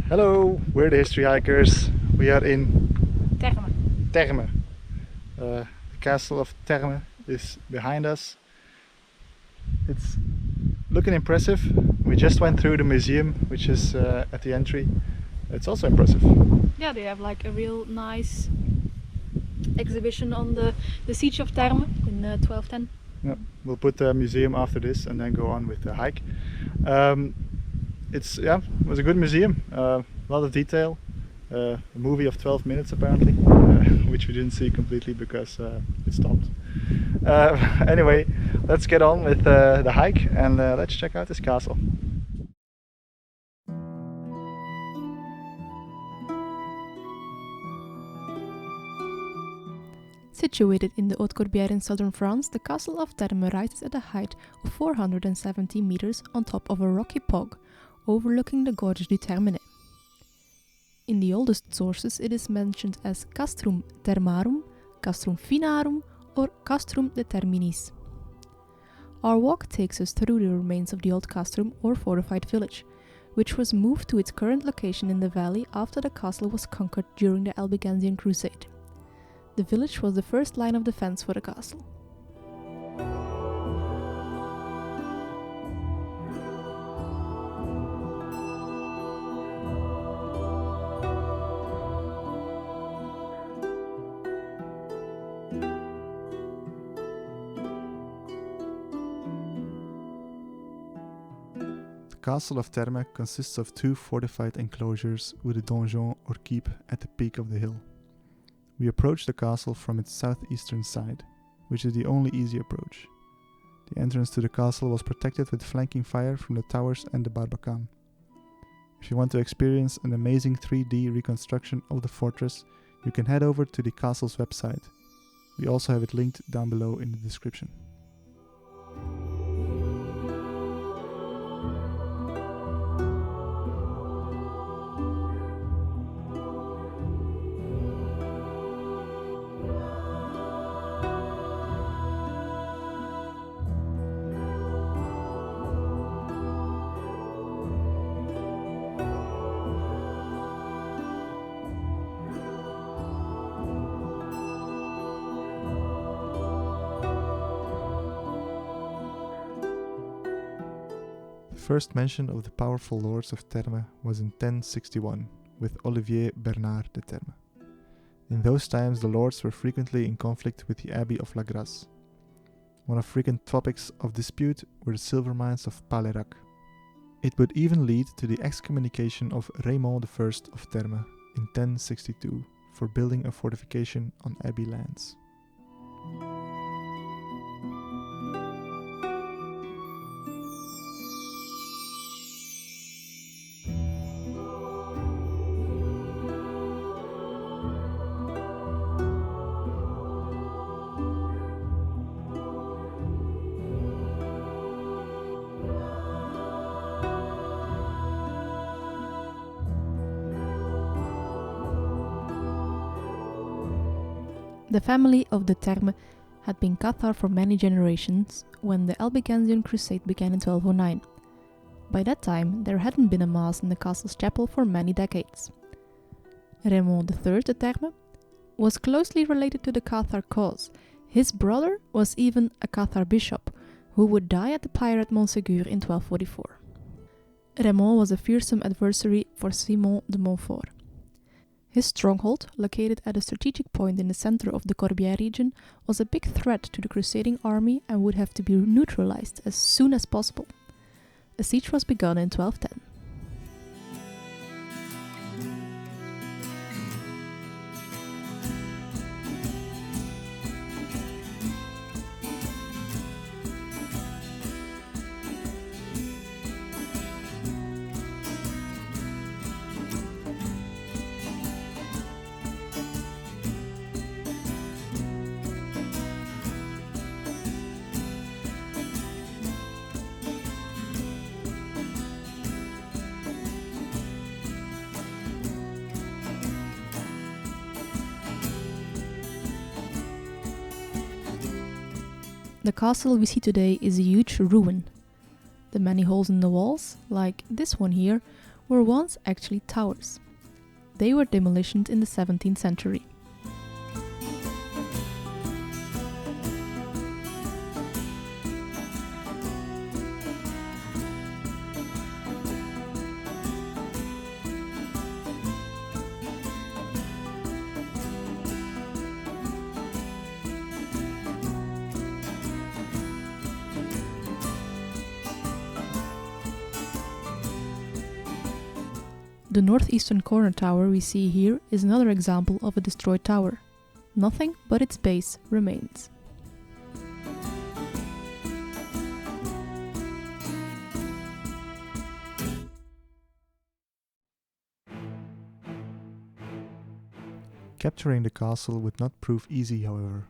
Hello, we're the History Hikers. We are in Terme. Terme. The castle of Terme is behind us. It's looking impressive. We just went through the museum, which is at the entry. It's also impressive. Yeah, they have like a real nice exhibition on the siege of Terme in 1210. Yeah, we'll put the museum after this and then go on with the hike. It was a good museum. A lot of detail. A movie of 12 minutes apparently, which we didn't see completely because it stopped. Anyway, let's get on with the hike and let's check out this castle. Situated in the Haute-Corbière in southern France, the castle of Terme rises at a height of 470 meters on top of a rocky pog, overlooking the Gorge du Termenès. In the oldest sources, it is mentioned as Castrum Termarum, Castrum Finarum, or Castrum de Terminis. Our walk takes us through the remains of the old castrum or fortified village, which was moved to its current location in the valley after the castle was conquered during the Albigensian Crusade. The village was the first line of defense for the castle. The castle of Terme consists of two fortified enclosures with a donjon or keep at the peak of the hill. We approach the castle from its southeastern side, which is the only easy approach. The entrance to the castle was protected with flanking fire from the towers and the Barbacane. If you want to experience an amazing 3D reconstruction of the fortress, you can head over to the castle's website. We also have it linked down below in the description. The first mention of the powerful lords of Terme was in 1061 with Olivier Bernard de Terme. In those times the lords were frequently in conflict with the Abbey of La Grasse. One of frequent topics of dispute were the silver mines of Paleyrac. It would even lead to the excommunication of Raymond I of Terme in 1062 for building a fortification on abbey lands. The family of de Terme had been Cathar for many generations when the Albigensian Crusade began in 1209. By that time, there hadn't been a mass in the castle's chapel for many decades. Raymond III de Terme was closely related to the Cathar cause. His brother was even a Cathar bishop, who would die at the pyre at Montségur in 1244. Raymond was a fearsome adversary for Simon de Montfort. His stronghold, located at a strategic point in the center of the Corbière region, was a big threat to the crusading army and would have to be neutralized as soon as possible. A siege was begun in 1210. The castle we see today is a huge ruin. The many holes in the walls, like this one here, were once actually towers. They were demolished in the 17th century. The northeastern corner tower we see here is another example of a destroyed tower. Nothing but its base remains. Capturing the castle would not prove easy, however.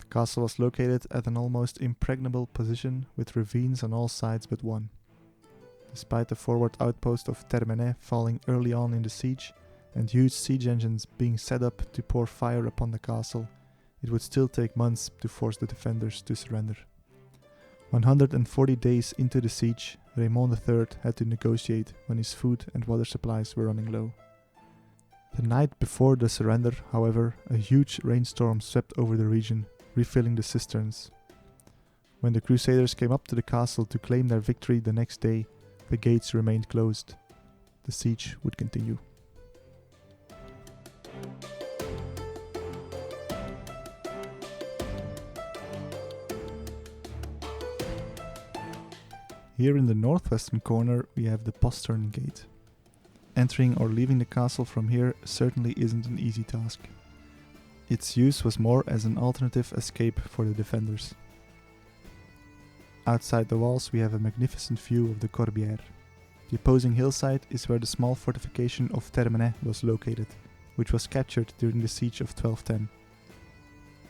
The castle was located at an almost impregnable position with ravines on all sides but one. Despite the forward outpost of Termenet falling early on in the siege and huge siege engines being set up to pour fire upon the castle, it would still take months to force the defenders to surrender. 140 days into the siege, Raymond III had to negotiate when his food and water supplies were running low. The night before the surrender, however, a huge rainstorm swept over the region, refilling the cisterns. When the Crusaders came up to the castle to claim their victory the next day, the gates remained closed. The siege would continue. Here in the northwestern corner we have the postern gate. Entering or leaving the castle from here certainly isn't an easy task. Its use was more as an alternative escape for the defenders. Outside the walls we have a magnificent view of the Corbière. The opposing hillside is where the small fortification of Termenet was located, which was captured during the siege of 1210.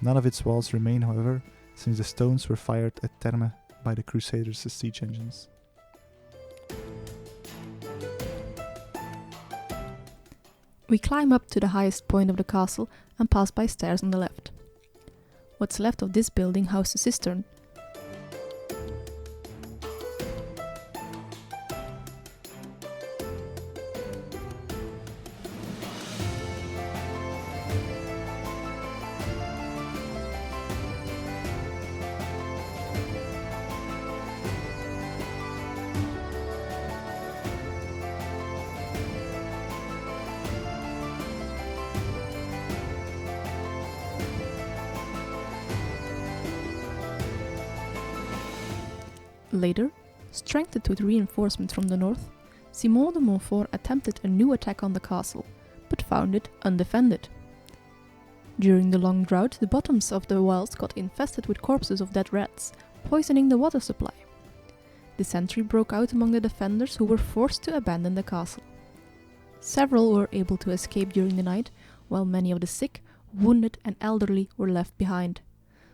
None of its walls remain, however, since the stones were fired at Terme by the Crusaders' siege engines. We climb up to the highest point of the castle and pass by stairs on the left. What's left of this building housed a cistern. Later, strengthened with reinforcements from the north, Simon de Montfort attempted a new attack on the castle, but found it undefended. During the long drought, the bottoms of the wells got infested with corpses of dead rats, poisoning the water supply. Dysentery broke out among the defenders, who were forced to abandon the castle. Several were able to escape during the night, while many of the sick, wounded and elderly were left behind.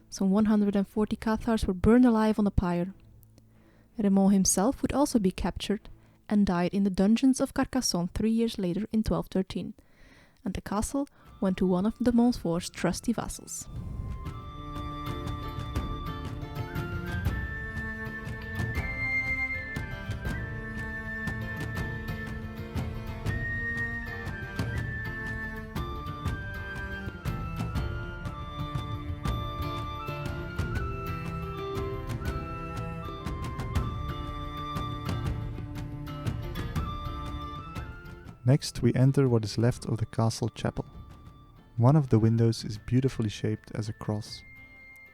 Some 140 Cathars were burned alive on the pyre. Raymond himself would also be captured and died in the dungeons of Carcassonne 3 years later in 1213, and the castle went to one of de Montfort's trusty vassals. Next we enter what is left of the castle chapel. One of the windows is beautifully shaped as a cross.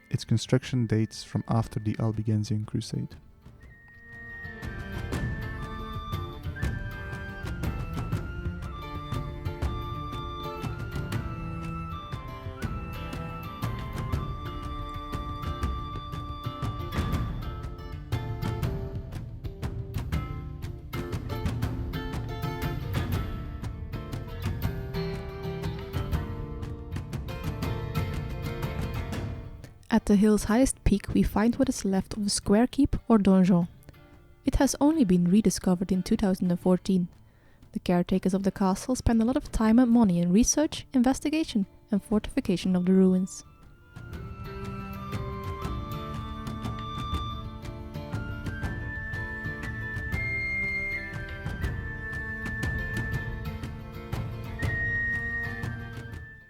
Its construction dates from after the Albigensian Crusade. At the hill's highest peak we find what is left of the square keep or donjon. It has only been rediscovered in 2014. The caretakers of the castle spend a lot of time and money in research, investigation and fortification of the ruins.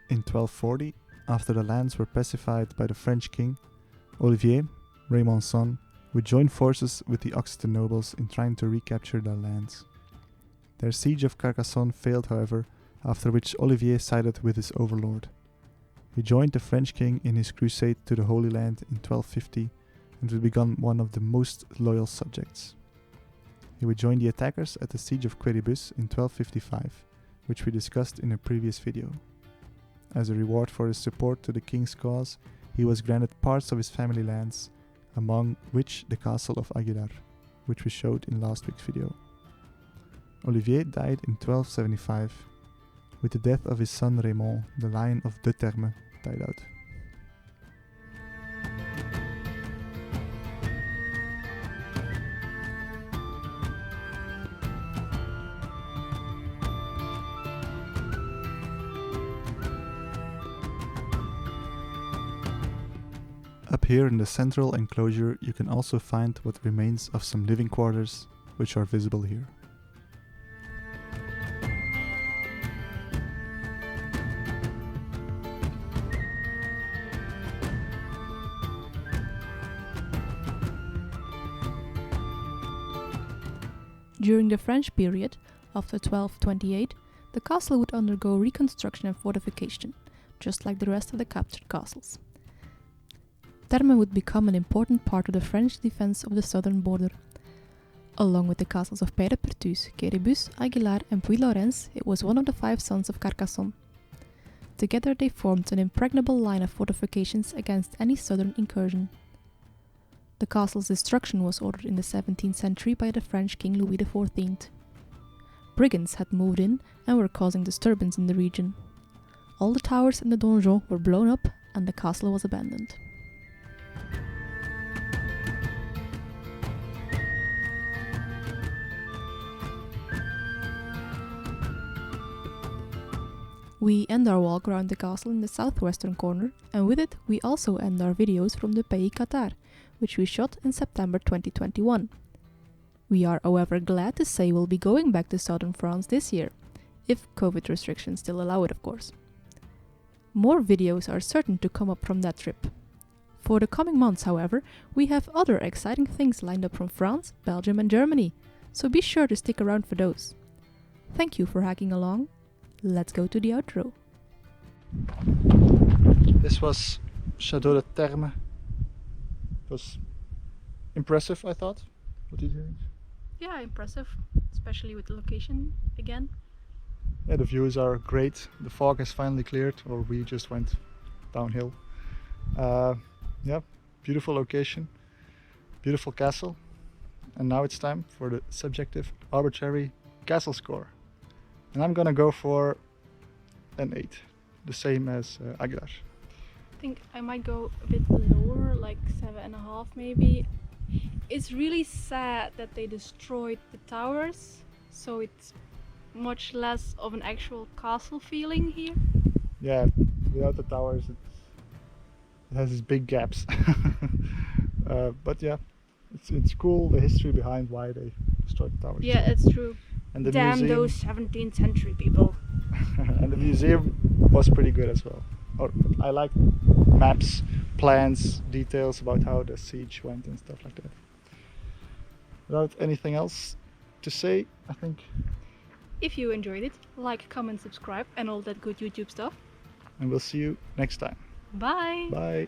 in 1240, after the lands were pacified by the French king, Olivier, Raymond's son, would join forces with the Occitan nobles in trying to recapture their lands. Their siege of Carcassonne failed, however, after which Olivier sided with his overlord. He joined the French king in his crusade to the Holy Land in 1250 and would become one of the most loyal subjects. He would join the attackers at the siege of Quéribus in 1255, which we discussed in a previous video. As a reward for his support to the king's cause, he was granted parts of his family lands, among which the castle of Aguilar, which we showed in last week's video. Olivier died in 1275. With the death of his son Raymond, the line of De Terme died out. Up here in the central enclosure you can also find what remains of some living quarters, which are visible here. During the French period, after 1228, the castle would undergo reconstruction and fortification, just like the rest of the captured castles. Terme would become an important part of the French defense of the southern border. Along with the castles of Peyrepertus, Quéribus, Aguilar and Puy-Laurens, it was one of the 5 sons of Carcassonne. Together they formed an impregnable line of fortifications against any southern incursion. The castle's destruction was ordered in the 17th century by the French King Louis XIV. Brigands had moved in and were causing disturbance in the region. All the towers and the donjon were blown up and the castle was abandoned. We end our walk around the castle in the southwestern corner, and with it we also end our videos from the Pays Cathare, which we shot in September 2021. We are, however, glad to say we'll be going back to southern France this year, if COVID restrictions still allow it, of course. More videos are certain to come up from that trip. For the coming months, however, we have other exciting things lined up from France, Belgium and Germany, so be sure to stick around for those. Thank you for hacking along. Let's go to the outro. This was Château de Terme. It was impressive, I thought. What did you think? Yeah, impressive, especially with the location again. Yeah, the views are great. The fog has finally cleared, or we just went downhill. Yeah, beautiful location, beautiful castle. And now it's time for the subjective arbitrary castle score. And I'm gonna go for an 8, the same as Aguilar. I think I might go a bit lower, like 7.5 maybe. It's really sad that they destroyed the towers, so it's much less of an actual castle feeling here. Yeah, without the towers it has these big gaps. But yeah, it's cool, the history behind why they destroyed the towers. Yeah, it's true. And the Damn museum, those 17th century people. and the museum was pretty good as well. I like maps, plans, details about how the siege went and stuff like that. Without anything else to say, I think. If you enjoyed it, like, comment, subscribe and all that good YouTube stuff. And we'll see you next time. Bye! Bye!